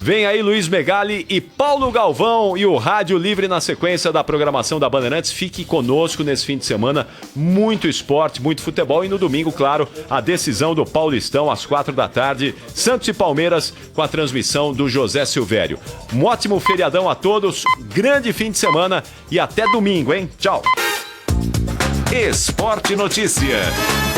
Vem aí Luiz Megali e Paulo Galvão e o Rádio Livre na sequência da programação da Bandeirantes. Fique conosco nesse fim de semana. Muito esporte, muito futebol e no domingo, claro, a decisão do Paulistão às 16h, Santos e Palmeiras com a transmissão do José Silvério. Um ótimo feriadão a todos, grande fim de semana e até domingo, hein? Tchau! Esporte Notícia.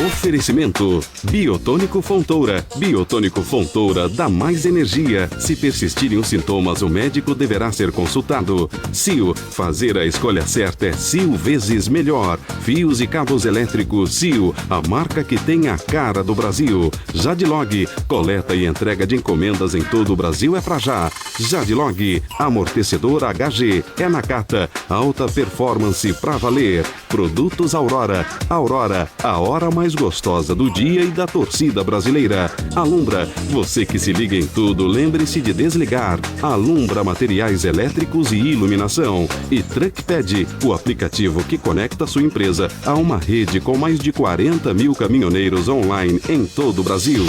Oferecimento Biotônico Fontoura. Biotônico Fontoura dá mais energia. Se persistirem os sintomas, o médico deverá ser consultado. CIO, fazer a escolha certa é CIO vezes melhor. Fios e cabos elétricos CIO, a marca que tem a cara do Brasil. Jadlog, coleta e entrega de encomendas em todo o Brasil é pra já. Jadlog, amortecedor HG, é na Cata. Alta performance pra valer. Produtos Aurora. Aurora, a hora mais gostosa do dia e da torcida brasileira. Alumbra, você que se liga em tudo, lembre-se de desligar. Alumbra materiais elétricos e iluminação. E Truckpad, o aplicativo que conecta sua empresa a uma rede com mais de 40 mil caminhoneiros online em todo o Brasil.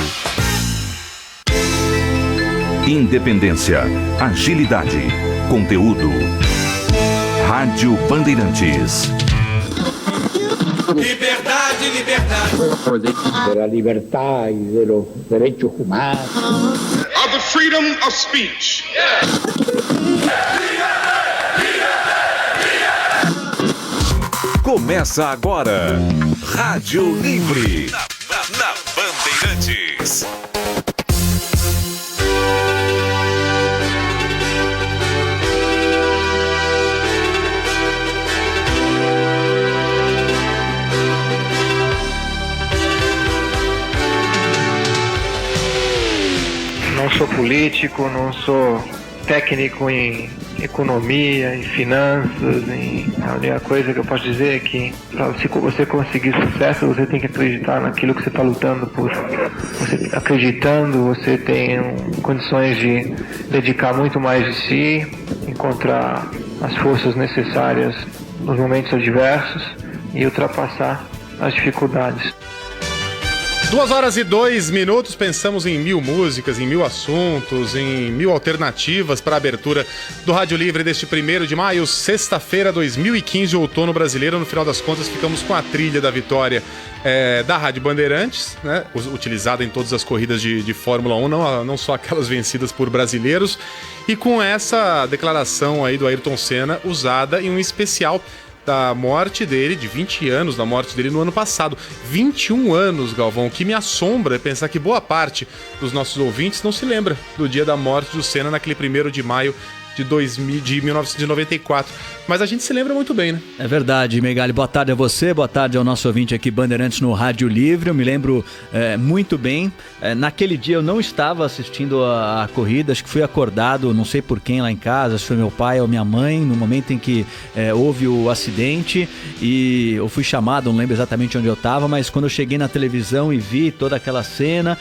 Independência, agilidade, conteúdo. Rádio Bandeirantes. Liberdade, liberdade. De la libertad y de los derechos humanos. Of the freedom of speech. Começa agora. Rádio Livre. Na Bandeirantes. Não sou político, não sou técnico em economia, em finanças, a única coisa que eu posso dizer é que para você conseguir sucesso, você tem que acreditar naquilo que você está lutando por. Você acreditando, você tem condições de dedicar muito mais de si, encontrar as forças necessárias nos momentos adversos e ultrapassar as dificuldades. 2h02, pensamos em 1000 músicas, em 1000 assuntos, em 1000 alternativas para a abertura do Rádio Livre deste 1º de maio, sexta-feira, 2015, outono brasileiro. No final das contas, ficamos com a trilha da vitória da Rádio Bandeirantes, né, utilizada em todas as corridas de Fórmula 1, não só aquelas vencidas por brasileiros, e com essa declaração aí do Ayrton Senna usada em um especial da morte dele, de 20 anos da morte dele no ano passado. 21 anos, Galvão. O que me assombra é pensar que boa parte dos nossos ouvintes não se lembra do dia da morte do Senna naquele 1º de maio de 1994. Mas a gente se lembra muito bem, né? É verdade, Megali. Boa tarde a você, boa tarde ao nosso ouvinte aqui, Bandeirantes no Rádio Livre. Eu me lembro muito bem. Naquele dia eu não estava assistindo a corrida, acho que fui acordado, não sei por quem lá em casa, se foi meu pai ou minha mãe, no momento em que houve o acidente, e eu fui chamado, não lembro exatamente onde eu estava, mas quando eu cheguei na televisão e vi toda aquela cena,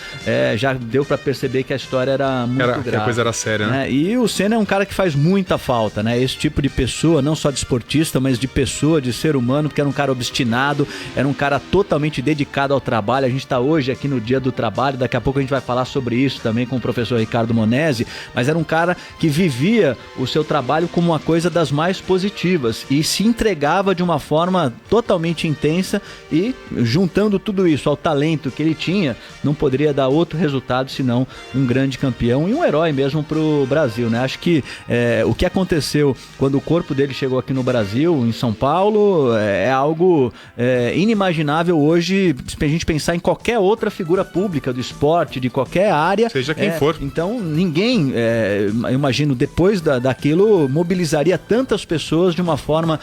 já deu para perceber que a história era muito grave. Que a coisa era séria, né? E o Senna é um cara que faz muita falta, né? Esse tipo de pessoa, não só de esportista, mas de pessoa, de ser humano, porque era um cara obstinado, era um cara totalmente dedicado ao trabalho. A gente está hoje aqui no Dia do Trabalho, daqui a pouco a gente vai falar sobre isso também com o professor Ricardo Monesi, mas era um cara que vivia o seu trabalho como uma coisa das mais positivas e se entregava de uma forma totalmente intensa, e juntando tudo isso ao talento que ele tinha, não poderia dar outro resultado senão um grande campeão e um herói mesmo para o Brasil, né? Acho que o que aconteceu quando o corpo dele chegou aqui no Brasil, em São Paulo, é algo inimaginável hoje, se a gente pensar em qualquer outra figura pública do esporte, de qualquer área. Seja quem for. Então, ninguém, eu imagino, depois daquilo, mobilizaria tantas pessoas de uma forma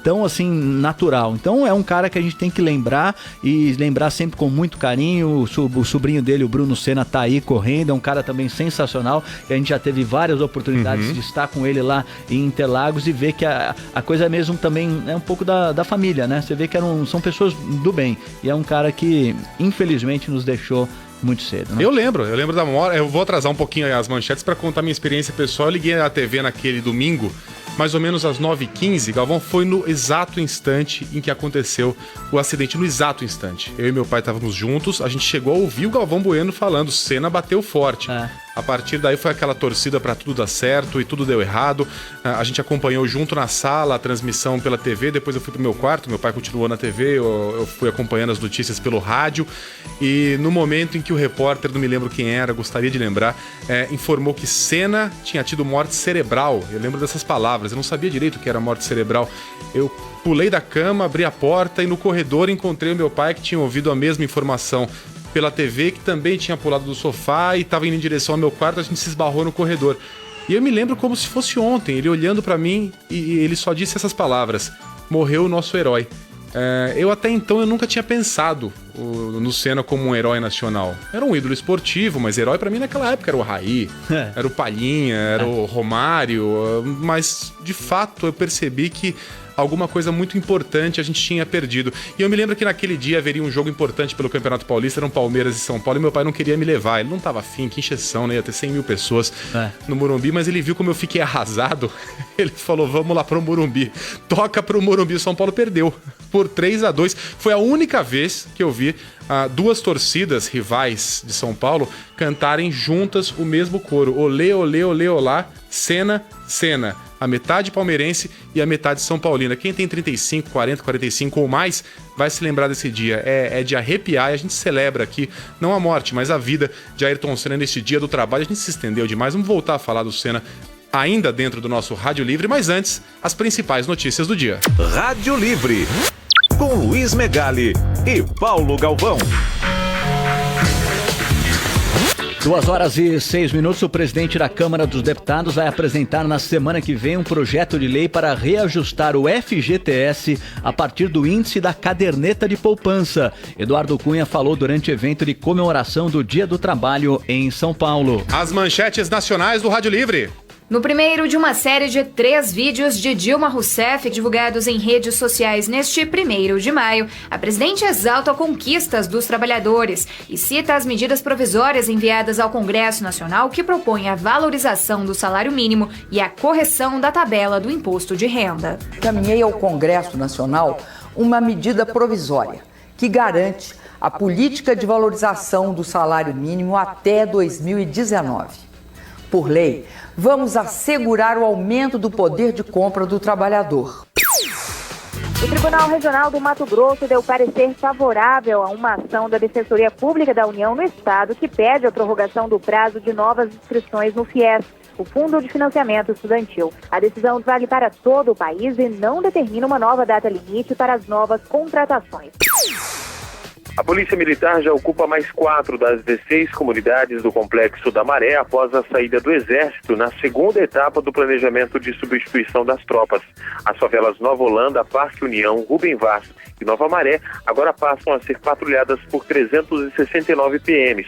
tão, assim, natural. Então, é um cara que a gente tem que lembrar, e lembrar sempre com muito carinho. O sobrinho dele, o Bruno Senna, tá aí correndo, é um cara também sensacional, que a gente já teve várias oportunidades de estar com ele lá em Interlagos e ver que a coisa mesmo também é um pouco da família, né? Você vê que são pessoas do bem, e é um cara que infelizmente nos deixou muito cedo, né? Eu lembro da morte. Eu vou atrasar um pouquinho as manchetes para contar minha experiência pessoal. Eu liguei a TV naquele domingo, mais ou menos às 9h15, Galvão, foi no exato instante em que aconteceu o acidente, no exato instante. Eu e meu pai estávamos juntos, a gente chegou a ouvir o Galvão Bueno falando, Senna bateu forte. A partir daí foi aquela torcida para tudo dar certo e tudo deu errado. A gente acompanhou junto na sala a transmissão pela TV, depois eu fui pro meu quarto, meu pai continuou na TV, eu fui acompanhando as notícias pelo rádio. E no momento em que o repórter, não me lembro quem era, gostaria de lembrar, informou que Senna tinha tido morte cerebral. Eu lembro dessas palavras, eu não sabia direito o que era morte cerebral. Eu pulei da cama, abri a porta e no corredor encontrei o meu pai, que tinha ouvido a mesma informação pela TV, que também tinha pulado do sofá e estava indo em direção ao meu quarto. A gente se esbarrou no corredor. E eu me lembro como se fosse ontem, ele olhando pra mim e ele só disse essas palavras: morreu o nosso herói. Eu até então eu nunca tinha pensado no Senna como um herói nacional. Era um ídolo esportivo, mas herói pra mim naquela época era o Raí, era o Palhinha, era o Romário. Mas de fato eu percebi que alguma coisa muito importante a gente tinha perdido. E eu me lembro que naquele dia haveria um jogo importante pelo Campeonato Paulista, eram Palmeiras e São Paulo, e meu pai não queria me levar. Ele não tava afim, que encheção, né? Ia ter 100 mil pessoas no Morumbi, mas ele viu como eu fiquei arrasado. Ele falou, vamos lá pro Morumbi. Toca pro Morumbi. O São Paulo perdeu por 3-2. Foi a única vez que eu vi duas torcidas rivais de São Paulo cantarem juntas o mesmo coro. Olê, olê, olê, olá, Senna, Senna. A metade palmeirense e a metade São Paulina. Quem tem 35, 40, 45 ou mais vai se lembrar desse dia. É de arrepiar, e a gente celebra aqui, não a morte, mas a vida de Ayrton Senna neste dia do trabalho. A gente se estendeu demais, vamos voltar a falar do Senna ainda dentro do nosso Rádio Livre, mas antes, as principais notícias do dia. Rádio Livre, com Luiz Megali e Paulo Galvão. 2h06, o presidente da Câmara dos Deputados vai apresentar na semana que vem um projeto de lei para reajustar o FGTS a partir do índice da caderneta de poupança. Eduardo Cunha falou durante evento de comemoração do Dia do Trabalho em São Paulo. As manchetes nacionais do Rádio Livre. No primeiro de uma série de 3 vídeos de Dilma Rousseff divulgados em redes sociais neste 1º de maio, a presidente exalta conquistas dos trabalhadores e cita as medidas provisórias enviadas ao Congresso Nacional que propõem a valorização do salário mínimo e a correção da tabela do imposto de renda. Caminhei ao Congresso Nacional uma medida provisória que garante a política de valorização do salário mínimo até 2019. Por lei, vamos assegurar o aumento do poder de compra do trabalhador. O Tribunal Regional do Mato Grosso deu parecer favorável a uma ação da Defensoria Pública da União no Estado que pede a prorrogação do prazo de novas inscrições no FIES, o Fundo de Financiamento Estudantil. A decisão vale para todo o país e não determina uma nova data limite para as novas contratações. A Polícia Militar já ocupa mais 4 das 16 comunidades do Complexo da Maré após a saída do Exército na segunda etapa do planejamento de substituição das tropas. As favelas Nova Holanda, Parque União, Rubem Vaz e Nova Maré agora passam a ser patrulhadas por 369 PMs.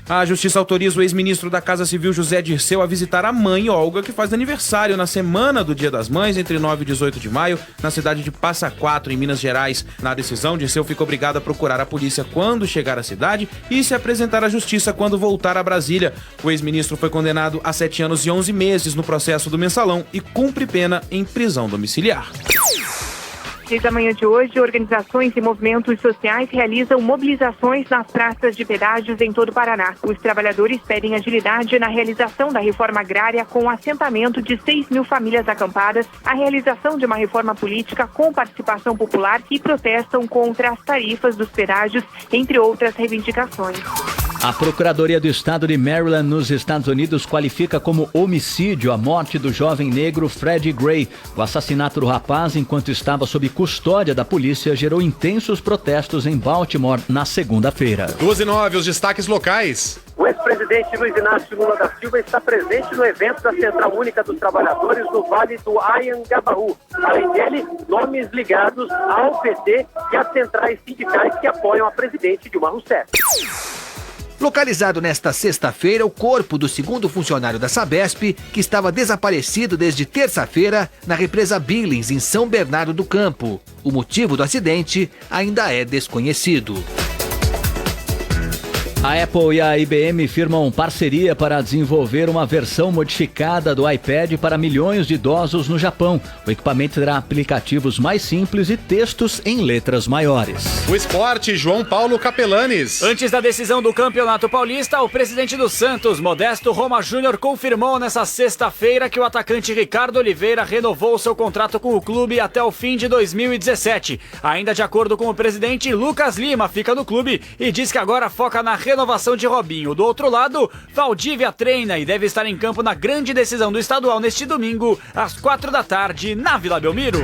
A Justiça autoriza o ex-ministro da Casa Civil, José Dirceu, a visitar a mãe, Olga, que faz aniversário na semana do Dia das Mães, entre 9 e 18 de maio, na cidade de Passa Quatro, em Minas Gerais. Na decisão, Dirceu fica obrigado a procurar a polícia quando chegar à cidade e se apresentar à Justiça quando voltar a Brasília. O ex-ministro foi condenado a 7 anos e 11 meses no processo do Mensalão e cumpre pena em prisão domiciliar. Desde a manhã de hoje, organizações e movimentos sociais realizam mobilizações nas praças de pedágios em todo o Paraná. Os trabalhadores pedem agilidade na realização da reforma agrária com o assentamento de 6 mil famílias acampadas, a realização de uma reforma política com participação popular e protestam contra as tarifas dos pedágios, entre outras reivindicações. A Procuradoria do Estado de Maryland, nos Estados Unidos, qualifica como homicídio a morte do jovem negro Freddie Gray. O assassinato do rapaz, enquanto estava sob custódia da polícia, gerou intensos protestos em Baltimore na segunda-feira. 2h09, os destaques locais. O ex-presidente Luiz Inácio Lula da Silva está presente no evento da Central Única dos Trabalhadores no Vale do Anhangabaú. Além dele, nomes ligados ao PT e às centrais sindicais que apoiam a presidente Dilma Rousseff. Localizado nesta sexta-feira, o corpo do segundo funcionário da Sabesp, que estava desaparecido desde terça-feira na represa Billings, em São Bernardo do Campo. O motivo do acidente ainda é desconhecido. A Apple e a IBM firmam parceria para desenvolver uma versão modificada do iPad para milhões de idosos no Japão. O equipamento terá aplicativos mais simples e textos em letras maiores. O esporte, João Paulo Capelanes. Antes da decisão do Campeonato Paulista, o presidente do Santos, Modesto Roma Júnior, confirmou nesta sexta-feira que o atacante Ricardo Oliveira renovou seu contrato com o clube até o fim de 2017. Ainda de acordo com o presidente, Lucas Lima fica no clube e diz que agora foca na renovação de Robinho. Do outro lado, Valdívia treina e deve estar em campo na grande decisão do estadual neste domingo, às 4h, na Vila Belmiro.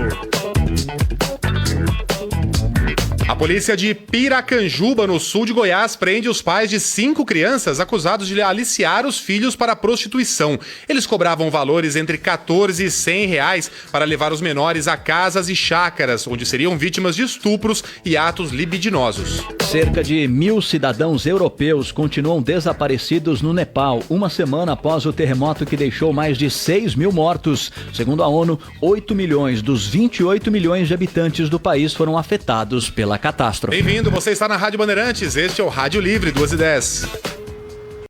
A polícia de Piracanjuba, no sul de Goiás, prende os pais de 5 crianças acusados de aliciar os filhos para a prostituição. Eles cobravam valores entre 14 e 100 reais para levar os menores a casas e chácaras, onde seriam vítimas de estupros e atos libidinosos. Cerca de 1.000 cidadãos europeus continuam desaparecidos no Nepal, uma semana após o terremoto que deixou mais de 6.000 mortos. Segundo a ONU, 8 milhões dos 28 milhões de habitantes do país foram afetados pela catástrofe. Bem-vindo, você está na Rádio Bandeirantes, este é o Rádio Livre 2h10.